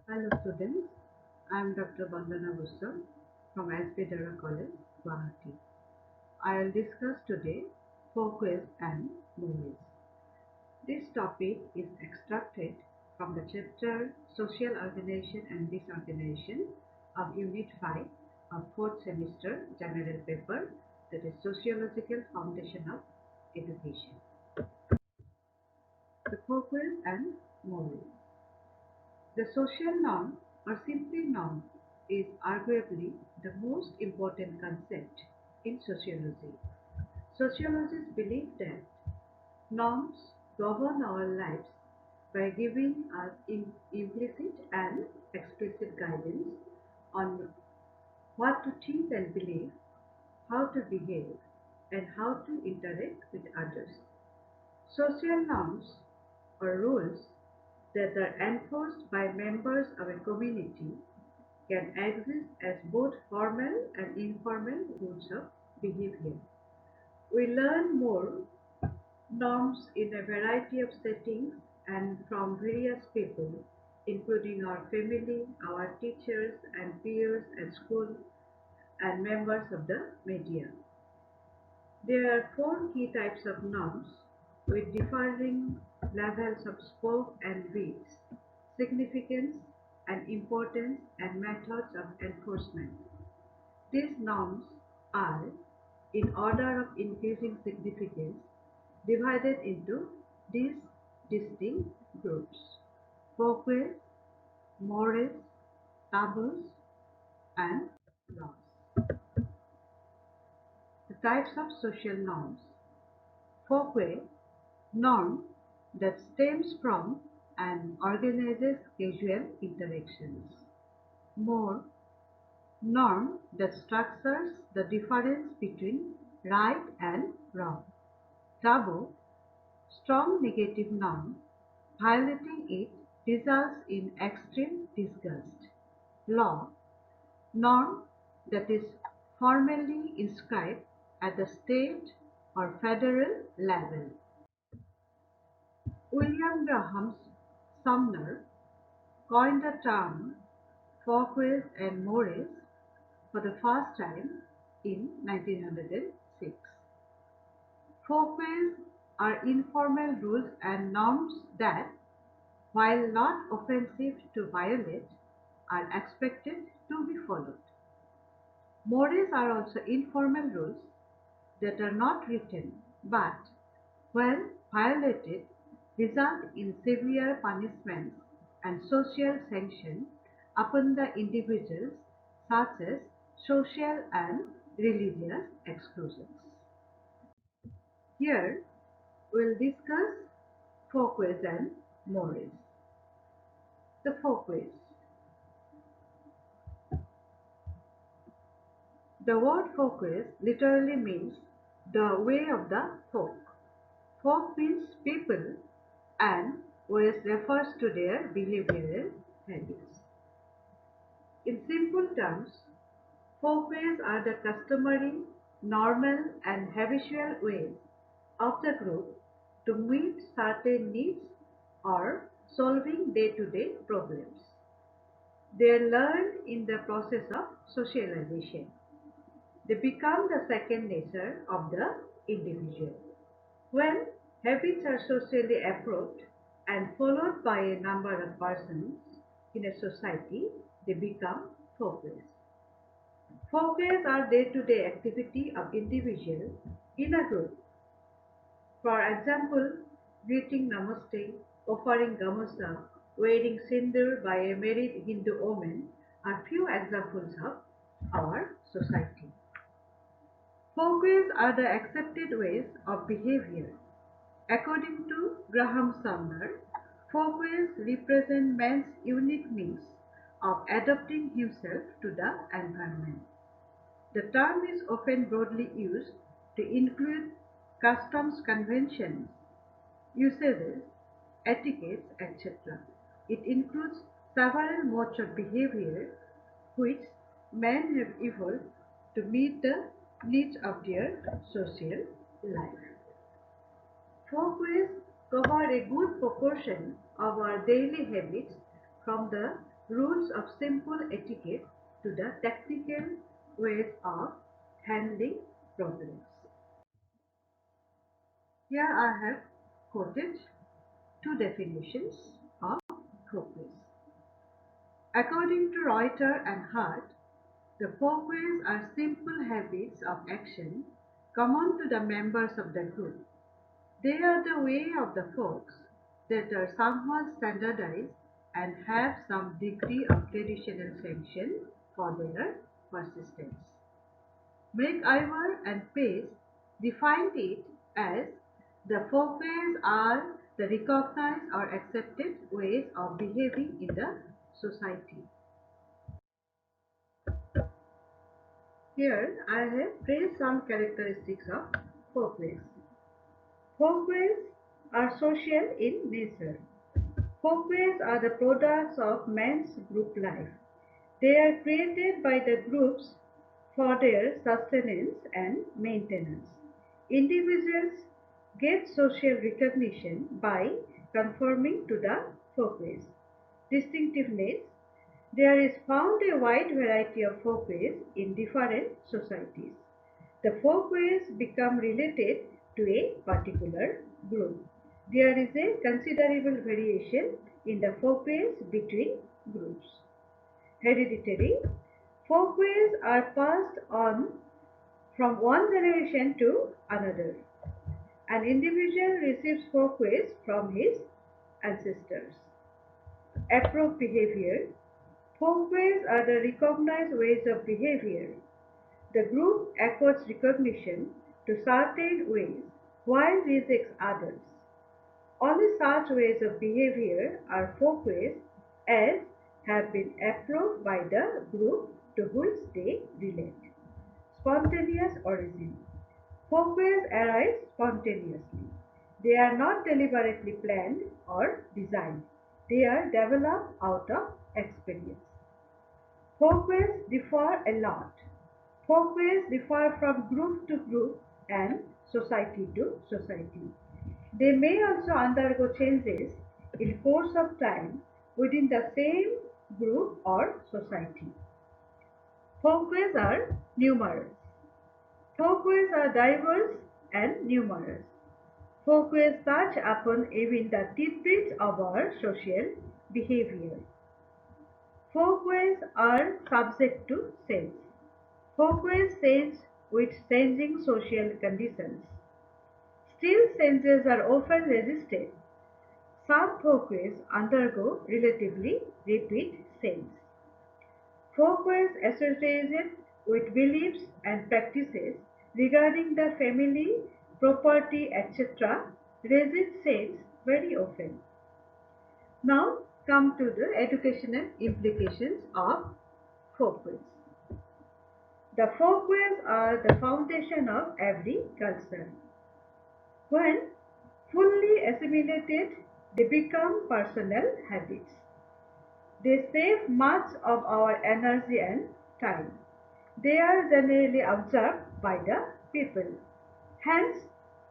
Hello students, I am Dr. Bandana Baishya from S.B.Deorah College, Guwahati. I will discuss today Folkways and movies. This topic is extracted from the chapter Social Organization and Disorganization of Unit 5 of 4th semester general paper, that is Sociological Foundation of Education. The Folkways and movies. The social norm, or simply norm, is arguably the most important concept in sociology. Sociologists believe that norms govern our lives by giving us implicit and explicit guidance on what to think and believe, how to behave, and how to interact with others. Social norms, or rules, that are enforced by members of a community can exist as both formal and informal rules of behavior. We learn more norms in a variety of settings and from various people, including our family, our teachers and peers at school, and members of the media. There are four key types of norms with differing levels of scope and reach, significance and importance, and methods of enforcement. These norms are, in order of increasing significance, divided into these distinct groups: folkways, mores, taboos, and laws. The types of social norms. Folkway, norm that stems from and organizes casual interactions. More, norm that structures the difference between right and wrong. Taboo, strong negative norm, violating it results in extreme disgust. Law, norm that is formally inscribed at the state or federal level. William Graham Sumner coined the term Folkways and mores for the first time in 1906. Folkways are informal rules and norms that, while not offensive to violate, are expected to be followed. Mores are also informal rules that are not written but, when violated, result in severe punishments and social sanction upon the individuals, such as social and religious exclusions. Here we'll discuss folkways and mores. The folkways. The word folkways literally means the way of the folk. Folk means people and ways refers to their behavioral habits. In simple terms, folkways are the customary, normal and habitual ways of the group to meet certain needs or solving day-to-day problems. They are learned in the process of socialization. They become the second nature of the individual. When habits are socially approved and followed by a number of persons in a society, they become folkways. Folkways are day-to-day activity of individuals in a group. For example, greeting namaste, offering gamusa, wearing sindoor by a married Hindu woman are few examples of our society. Folkways are the accepted ways of behavior. According to Graham Sumner, folkways represent man's unique means of adapting himself to the environment. The term is often broadly used to include customs, conventions, usages, etiquettes, etc. It includes several modes of behavior which men have evolved to meet the needs of their social life. Folkways cover a good proportion of our daily habits from the rules of simple etiquette to the technical ways of handling problems. Here I have quoted two definitions of folkways. According to Reuter and Hart, the folkways are simple habits of action common to the members of the group. They are the way of the folks that are somewhat standardized and have some degree of traditional sanction for their persistence. McIver and Pace defined it as the folkways are the recognized or accepted ways of behaving in the society. Here I have traced some characteristics of folkways. Folkways are social in nature. Folkways are the products of man's group life. They are created by the groups for their sustenance and maintenance. Individuals get social recognition by conforming to the folkways. Distinctiveness: there is found a wide variety of folkways in different societies. The folkways become related to a particular group. There is a considerable variation in the folkways between groups. Hereditary: folkways are passed on from one generation to another. An individual receives folkways from his ancestors. Approved behavior: folkways are the recognized ways of behavior. The group accords recognition to certain ways while rejects others. Only such ways of behavior are folkways as have been approved by the group to which they relate. Spontaneous origin: folkways arise spontaneously. They are not deliberately planned or designed. They are developed out of experience. Folkways differ a lot. Folkways differ from group to group and society to society. They may also undergo changes in course of time within the same group or society. Folkways are numerous. Folkways are diverse and numerous. Folkways touch upon even the tidbits of our social behavior. Folkways are subject to change. Folkways change with changing social conditions. Still, changes are often resisted. Some folkways undergo relatively rapid change. Folkways associated with beliefs and practices regarding the family, property, etc. resist change very often. Now come to the educational implications of folkways. The folkways are the foundation of every culture. When fully assimilated, they become personal habits. They save much of our energy and time. They are generally observed by the people. Hence,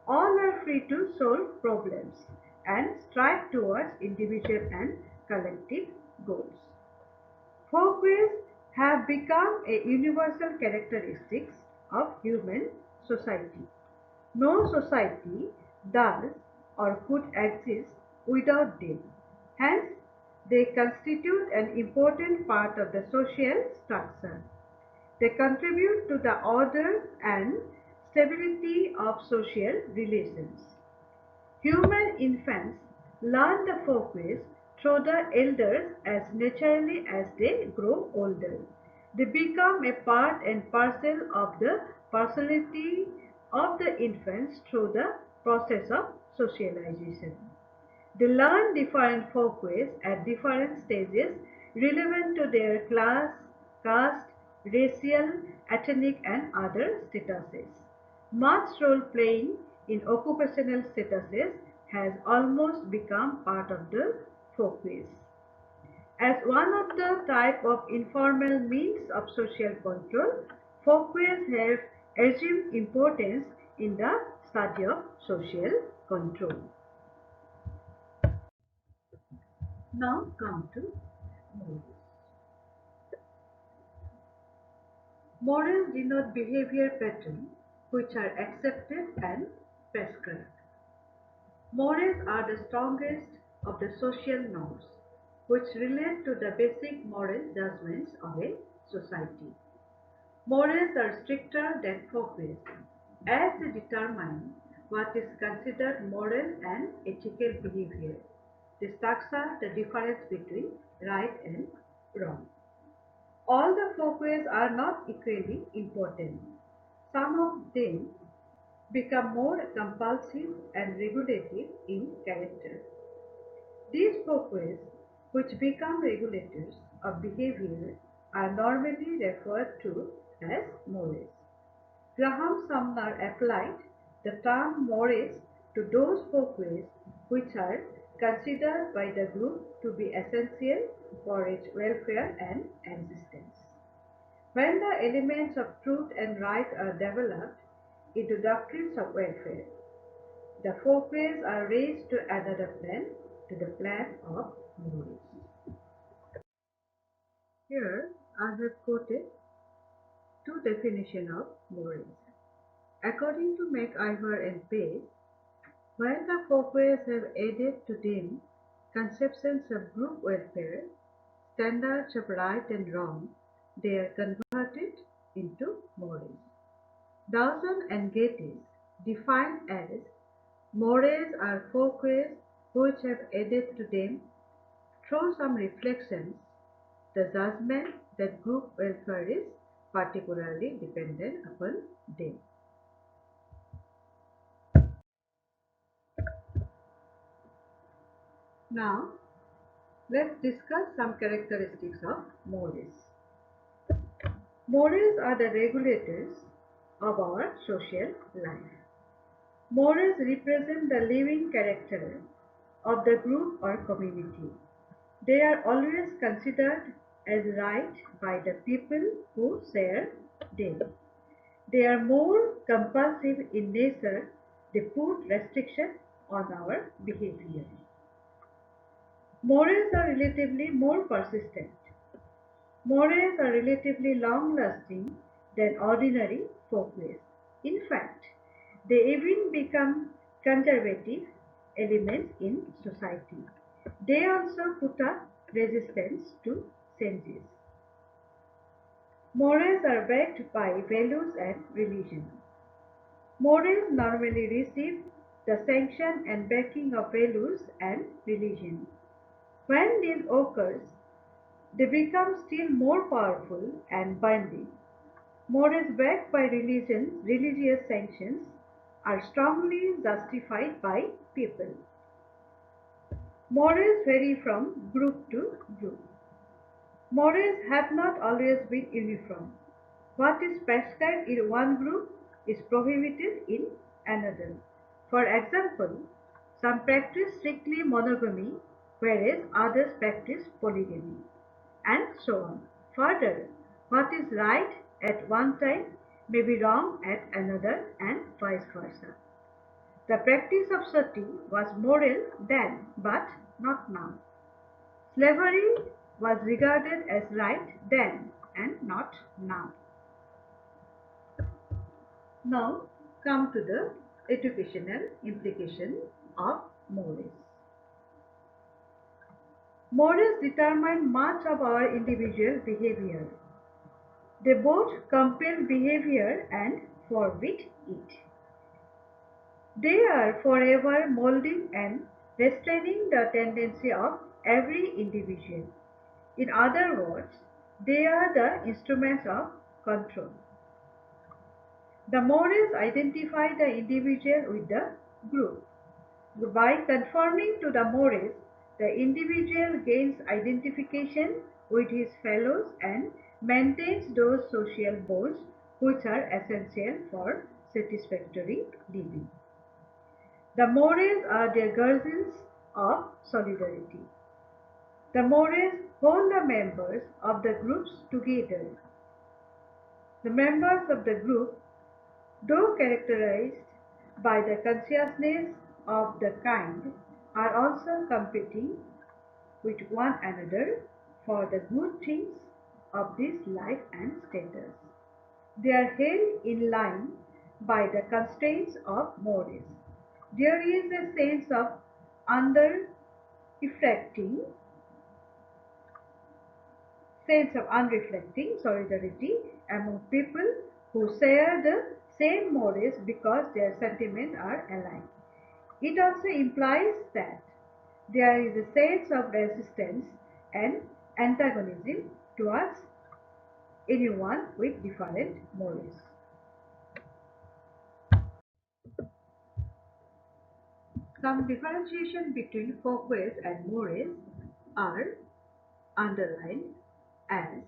all are free to solve problems and strive towards individual and collective goals. Folkways have become a universal characteristic of human society. No society does or could exist without them. Hence, they constitute an important part of the social structure. They contribute to the order and stability of social relations. Human infants learn the folkways through the elders as naturally as they grow older. They become a part and parcel of the personality of the infants through the process of socialization. They learn different folkways at different stages relevant to their class, caste, racial, ethnic and other statuses. Much role playing in occupational statuses has almost become part of the folkways. As one of the type of informal means of social control, folkways have assumed importance in the study of social control. Now come to movies. Morals denote behavior patterns which are accepted and prescribed. Morals are the strongest of the social norms, which relate to the basic moral judgments of a society. Morals are stricter than folkways, as they determine what is considered moral and ethical behavior. They structure the difference between right and wrong. All the folkways are not equally important. Some of them become more compulsive and regulative in character. These folkways, which become regulators of behavior, are normally referred to as mores. Graham Sumner applied the term mores to those folkways which are considered by the group to be essential for its welfare and existence. When the elements of truth and right are developed into doctrines of welfare, the folkways are raised to another plan, to the plan of morals. Here I have quoted two definitions of morals. According to MacIver and Pace, when the folkways have added to them conceptions of group welfare, standards of right and wrong, they are converted into morals. Dawson and Geddes define as mores are folkways which have added to them, through some reflections, the judgment that group welfare is particularly dependent upon them. Now, let's discuss some characteristics of mores. Mores are the regulators of our social life. Mores represent the living character of the group or community. They are always considered as right by the people who share them. They are more compulsive in nature. They put restriction on our behavior. Mores are relatively more persistent. Mores are relatively long-lasting than ordinary folkways. In fact, they even become conservative elements in society. They also put up resistance to changes. Mores are backed by values and religion. Mores normally receive the sanction and backing of values and religion. When this occurs, they become still more powerful and binding. Mores backed by religious sanctions are strongly justified by people. Mores vary from group to group. Mores have not always been uniform. What is prescribed in one group is prohibited in another. For example, some practice strictly monogamy, whereas others practice polygamy, and so on. Further, what is right at one time may be wrong at another, and vice versa. The practice of sati was moral then, but not now. Slavery was regarded as right then and not now. Now come to the educational implication of mores. Mores determine much of our individual behavior. They both compel behavior and forbid it. They are forever molding and restraining the tendency of every individual. In other words, they are the instruments of control. The mores identify the individual with the group. By conforming to the mores, the individual gains identification with his fellows and maintains those social bonds which are essential for satisfactory living. The mores are the guardians of solidarity. The mores hold the members of the groups together. The members of the group, though characterized by the consciousness of the kind, are also competing with one another for the good things of this life and status. They are held in line by the constraints of mores. There is a sense of under effecting sense of unreflecting solidarity among people who share the same mores because their sentiments are aligned. It also implies that there is a sense of resistance and antagonism towards anyone with different mores. Some differentiation between folkways and mores are underlined as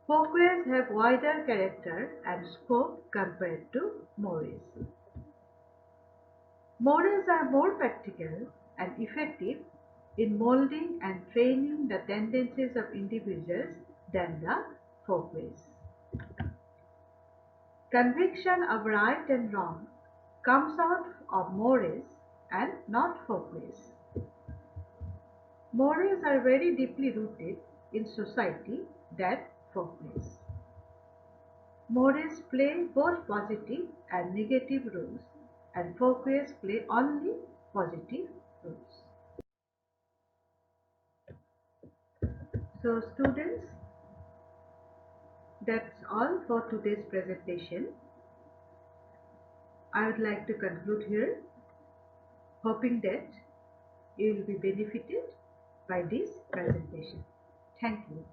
folkways have wider character and scope compared to mores. Mores are more practical and effective in molding and training the tendencies of individuals than the folkways. Conviction of right and wrong comes out of mores and not folkways. Mores are very deeply rooted in society than folkways. Mores play both positive and negative roles, and folkways play only positive roles. So students, that's all for today's presentation. I would like to conclude here, hoping that you will be benefited by this presentation. Thank you.